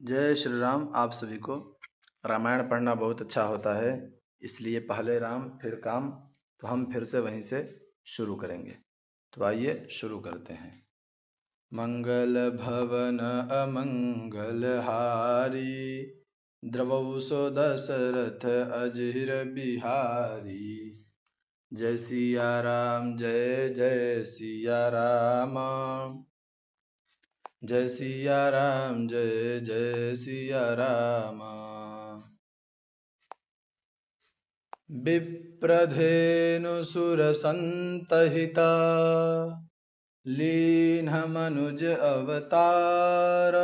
जय श्री राम। आप सभी को रामायण पढ़ना बहुत अच्छा होता है, इसलिए पहले राम फिर काम। तो हम फिर से वहीं से शुरू करेंगे। तो आइए शुरू करते हैं। मंगल भवन अमंगल हारी, द्रवौ सो दशरथ अजिर बिहारी। जय सिया राम जय जय सिया राम, जय सिया राम जय जय सिया राम। विप्रधेनु सुरसंतहिता, लीन्ह मनुज अवतार।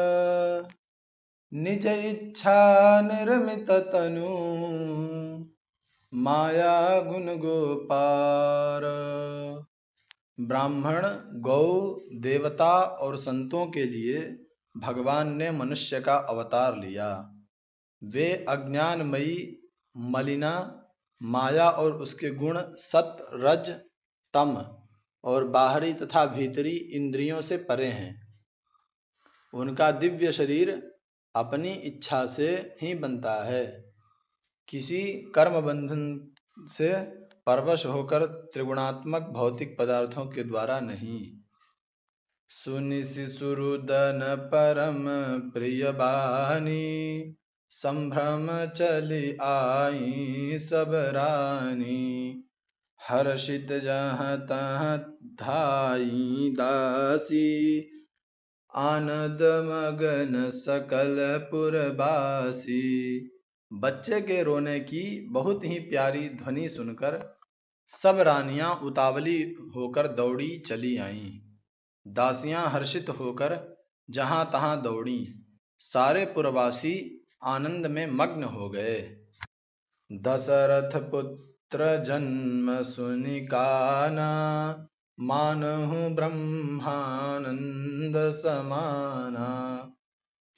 निज इच्छा निर्मित तनु, माया गुण गोपार। ब्राह्मण, गौ, देवता और संतों के लिए भगवान ने मनुष्य का अवतार लिया। वे अज्ञानमयी मलिना माया और उसके गुण सत रज तम और बाहरी तथा भीतरी इंद्रियों से परे हैं। उनका दिव्य शरीर अपनी इच्छा से ही बनता है, किसी कर्म बंधन से परवश होकर त्रिगुणात्मक भौतिक पदार्थों के द्वारा नहीं। सुनि शिशुरुदन परम प्रिय बानी, संभ्रम चली आई सब रानी। हर्षित जहाँ तहाँ धाई दासी, आनंद मगन सकल पुरबासी। बच्चे के रोने की बहुत ही प्यारी ध्वनि सुनकर सब रानियां उतावली होकर दौड़ी चली आईं। दासियां हर्षित होकर जहां तहां दौड़ी। सारे पुरवासी आनंद में मग्न हो गए। दशरथ पुत्र जन्म सुनि काना, मानहु ब्रह्मानंद समाना।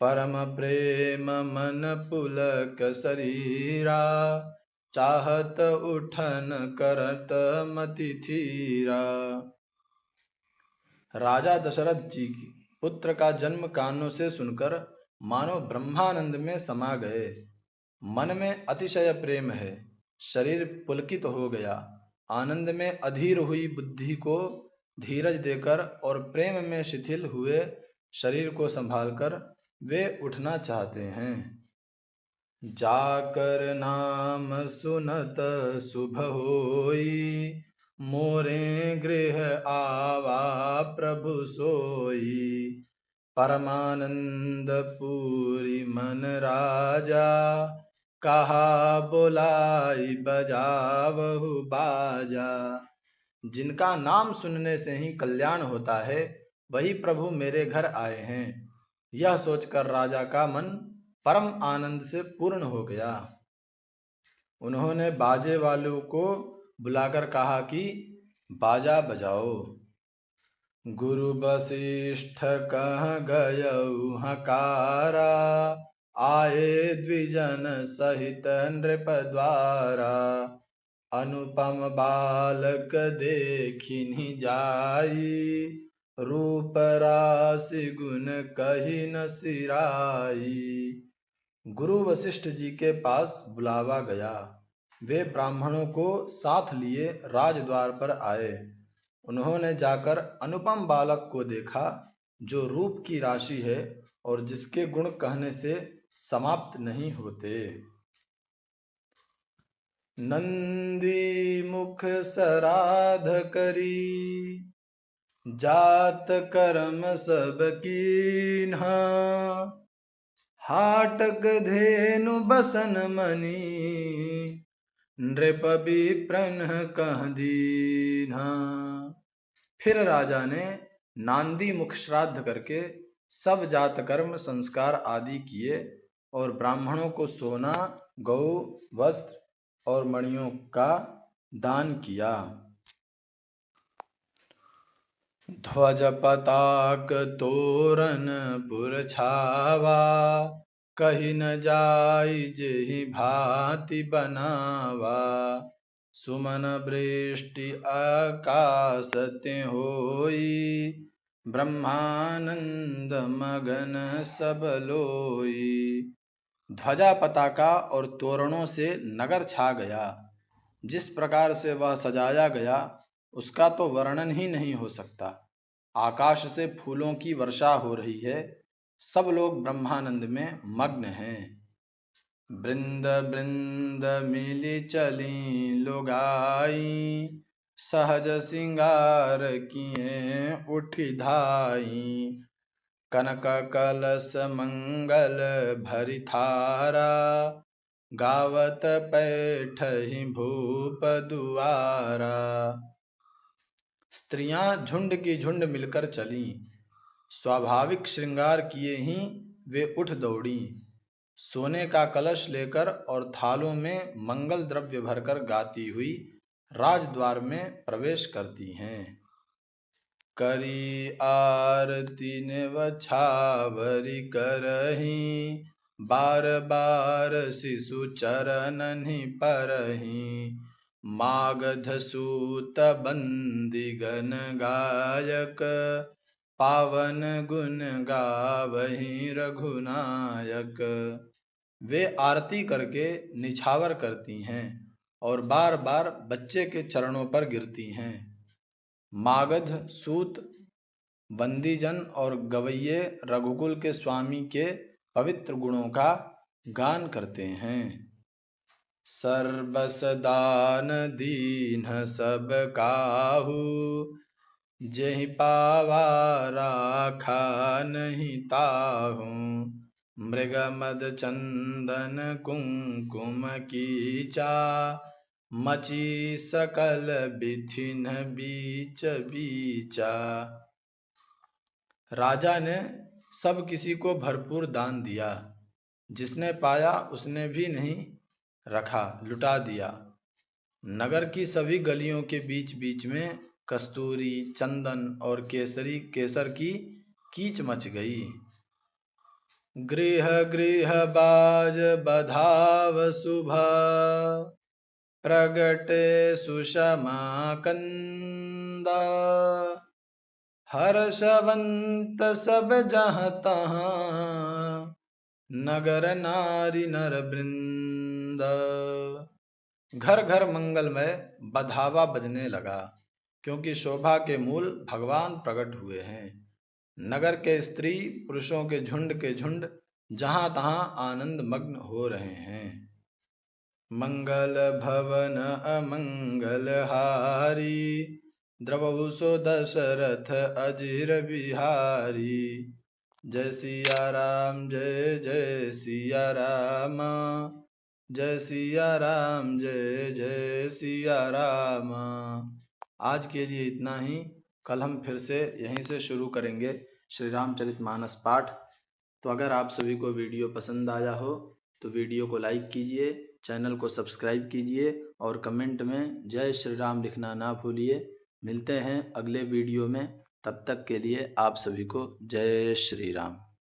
परम प्रेम मन पुलक शरीरा, चाहत उठन करत मति थीरा। राजा दशरथ जी की पुत्र का जन्म कानों से सुनकर मानो ब्रह्मानंद में समा गए। मन में अतिशय प्रेम है, शरीर पुलकित हो गया। आनंद में अधीर हुई बुद्धि को धीरज देकर और प्रेम में शिथिल हुए शरीर को संभालकर वे उठना चाहते हैं। जाकर नाम सुनत शुभ होई, मोरे गृह आवा प्रभु सोई। परमानंद पूरी मन राजा, कहा बोलाई बजावहु बाजा। जिनका नाम सुनने से ही कल्याण होता है, वही प्रभु मेरे घर आए हैं। यह सोचकर राजा का मन परम आनंद से पूर्ण हो गया। उन्होंने बाजे वालों को बुलाकर कहा कि बाजा बजाओ। गुरु वशिष्ठ कह गयौ हकारा, आए द्विजन सहित नृप द्वारा। अनुपम बालक देखिनि जाई, रूप राशि गुण कही न सिराई। गुरु वशिष्ठ जी के पास बुलावा गया। वे ब्राह्मणों को साथ लिए राजद्वार पर आए। उन्होंने जाकर अनुपम बालक को देखा, जो रूप की राशि है और जिसके गुण कहने से समाप्त नहीं होते। नंदी मुख सराध करी, जात कर्म सब कीन्हा। हाटक धेनु बसन मनी, नृप विप्रन कह दीन्हा। फिर राजा ने नांदी मुख श्राद्ध करके सब जात कर्म संस्कार आदि किए और ब्राह्मणों को सोना, गौ, वस्त्र और मणियों का दान किया। ध्वज पताक तोरण पुर छावा, कही न जाई जेहि भांति बनावा। सुमन वृष्टि आकाश ते होई, ब्रह्मानंद मगन सब लोई। ध्वजा पताका और तोरणों से नगर छा गया। जिस प्रकार से वह सजाया गया उसका तो वर्णन ही नहीं हो सकता। आकाश से फूलों की वर्षा हो रही है। सब लोग ब्रह्मानंद में मग्न हैं। बृंद बृंद मिली चली लुगाई, सहज सिंगार किए उठी धाई। कनक कलश मंगल भरी थारा, गावत पैठहि भूप दुआरा। स्त्रियां झुंड की झुंड मिलकर चलीं। स्वाभाविक श्रृंगार किए ही वे उठ दौड़ी। सोने का कलश लेकर और थालों में मंगल द्रव्य भरकर गाती हुई राजद्वार में प्रवेश करती हैं। करी आरती निवछावरी करहीं, बार बार शिशु चरणनि परहीं। मागध सूत बंदी गण गायक, पावन गुण गावहीं रघुनायक। वे आरती करके निछावर करती हैं और बार बार बच्चे के चरणों पर गिरती हैं। मागध सूत बंदीजन और गवैये रघुकुल के स्वामी के पवित्र गुणों का गान करते हैं। सर्बस दान दीन सब काहू, जेहि पावा राखा नहीं ताहू। मृग मद चंदन कुंकुम कीचा, मची सकल बिथिन बीच बीचा। राजा ने सब किसी को भरपूर दान दिया। जिसने पाया उसने भी नहीं रखा, लुटा दिया। नगर की सभी गलियों के बीच बीच में कस्तूरी, चंदन और केसर की कीच मच गई। गृह गृह बाज बधाव शुभ, प्रगटे सुषमा कंदा। हर्षवंत सब जहाँ तहाँ, नगर नारी नर वृंद। घर घर मंगलमय बधावा बजने लगा, क्योंकि शोभा के मूल भगवान प्रकट हुए हैं। नगर के स्त्री पुरुषों के झुंड जहाँ तहाँ आनंद मग्न हो रहे हैं। मंगल भवन अमंगल हारी, द्रवहु सो दशरथ अजिर बिहारी। जय सिया राम जय जय सिया राम, जय सिया राम जय जय सिया राम। आज के लिए इतना ही। कल हम फिर से यहीं से शुरू करेंगे श्री रामचरितमानस पाठ। तो अगर आप सभी को वीडियो पसंद आया हो तो वीडियो को लाइक कीजिए, चैनल को सब्सक्राइब कीजिए और कमेंट में जय श्री राम लिखना ना भूलिए। मिलते हैं अगले वीडियो में, तब तक के लिए आप सभी को जय श्री राम।